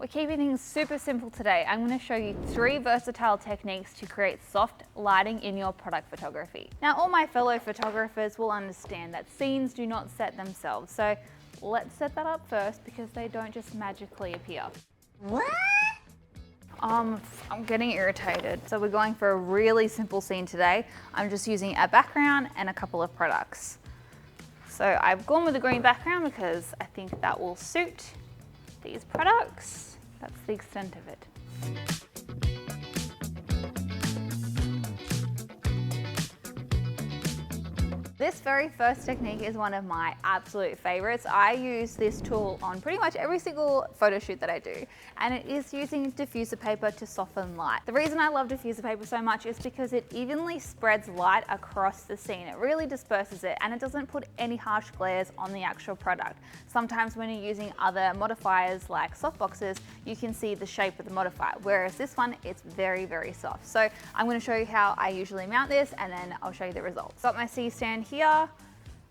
We're keeping things super simple today. I'm going to show you 3 versatile techniques to create soft lighting in your product photography. Now, all my fellow photographers will understand that scenes do not set themselves. So let's set that up first because they don't just magically appear. What? I'm getting irritated. So we're going for a really simple scene today. I'm just using a background and a couple of products. So I've gone with a green background because I think that will suit these products. That's the extent of it. This very first technique is one of my absolute favorites. I use this tool on pretty much every single photo shoot that I do, and it is using diffuser paper to soften light. The reason I love diffuser paper so much is because it evenly spreads light across the scene. It really disperses it, and it doesn't put any harsh glares on the actual product. Sometimes when you're using other modifiers like softboxes, you can see the shape of the modifier, whereas this one, it's very, very soft. So I'm going to show you how I usually mount this, and then I'll show you the results. Got my C stand here.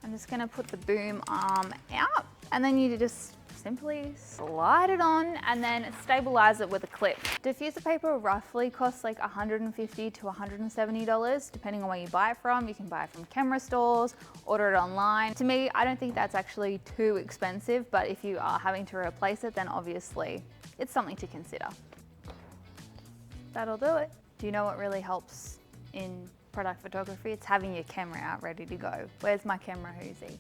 I'm just going to put the boom arm out, and then you just simply slide it on and then stabilize it with a clip. Diffuser paper roughly costs like $150 to $170 depending on where you buy it from. You can buy it from camera stores, order it online. To me, I don't think that's actually too expensive, but if you are having to replace it, then obviously it's something to consider. That'll do it. Do you know what really helps in product photography? It's having your camera out ready to go. Where's my camera, Hoosie?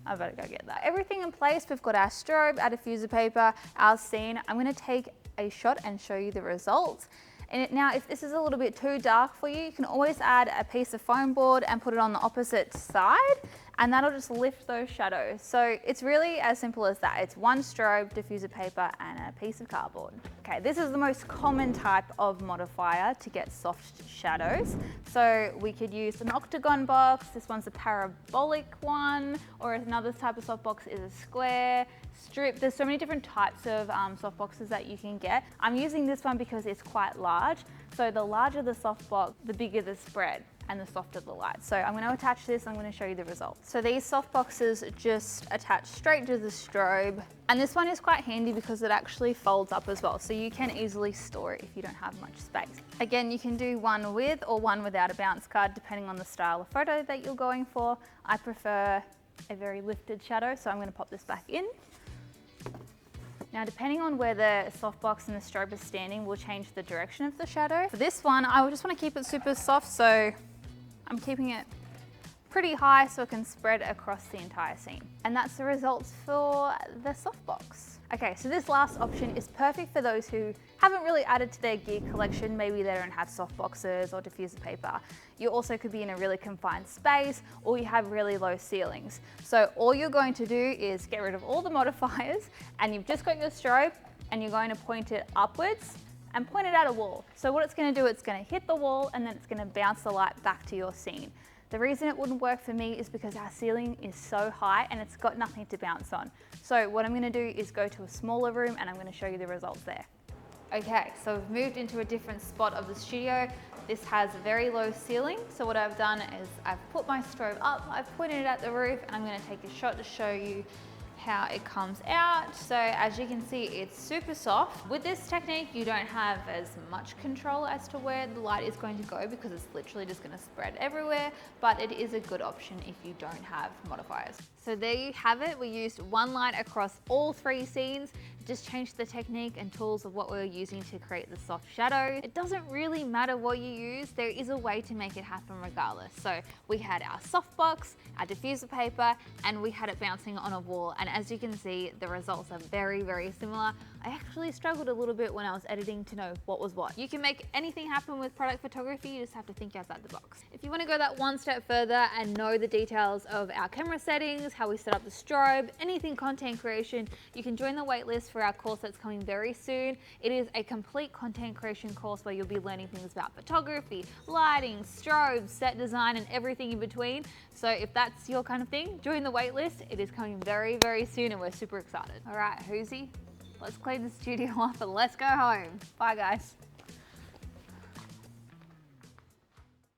I better go get that. Everything in place. We've got our strobe, our diffuser paper, our scene. I'm going to take a shot and show you the results. And now, if this is a little bit too dark for you, you can always add a piece of foam board and put it on the opposite side, and that'll just lift those shadows. So it's really as simple as that. It's one strobe, diffuser paper, and a piece of cardboard. Okay, this is the most common type of modifier to get soft shadows. So we could use an octagon box. This one's a parabolic one, or another type of softbox is a square, strip. There's so many different types of softboxes that you can get. I'm using this one because it's quite large. So the larger the softbox, the bigger the spread and the softer the light. So I'm going to attach this, I'm going to show you the results. So these softboxes just attach straight to the strobe. And this one is quite handy because it actually folds up as well. So you can easily store it if you don't have much space. Again, you can do one with or one without a bounce card, depending on the style of photo that you're going for. I prefer a very lifted shadow, so I'm going to pop this back in. Now, depending on where the softbox and the strobe is standing will change the direction of the shadow. For this one, I just want to keep it super soft, so I'm keeping it pretty high so it can spread across the entire scene. And that's the results for the softbox. Okay, so this last option is perfect for those who haven't really added to their gear collection. Maybe they don't have softboxes or diffuser paper. You also could be in a really confined space, or you have really low ceilings. So all you're going to do is get rid of all the modifiers, and you've just got your strobe, and you're going to point it upwards and point it at a wall. So what it's going to do, it's going to hit the wall, and then it's going to bounce the light back to your scene. The reason it wouldn't work for me is because our ceiling is so high and it's got nothing to bounce on. So what I'm going to do is go to a smaller room, and I'm going to show you the results there. Okay, so we've moved into a different spot of the studio. This has a very low ceiling. So what I've done is I've put my strobe up, I've pointed it at the roof, and I'm going to take a shot to show you how it comes out. So as you can see, it's super soft. With this technique, you don't have as much control as to where the light is going to go because it's literally just going to spread everywhere, but it is a good option if you don't have modifiers. So there you have it. We used one light across all 3 scenes. Just changed the technique and tools of what we're using to create the soft shadow. It doesn't really matter what you use. There is a way to make it happen regardless. So we had our softbox, our diffuser paper, and we had it bouncing on a wall. And as you can see, the results are very, very similar. I actually struggled a little bit when I was editing to know what was what. You can make anything happen with product photography. You just have to think outside the box. If you want to go that one step further and know the details of our camera settings, how we set up the strobe, anything content creation, you can join the waitlist for our course that's coming very soon. It is a complete content creation course where you'll be learning things about photography, lighting, strobes, set design, and everything in between. So if that's your kind of thing, join the waitlist. It is coming very, very soon, and we're super excited. All right, Hoosie, let's clean the studio up and let's go home. Bye, guys.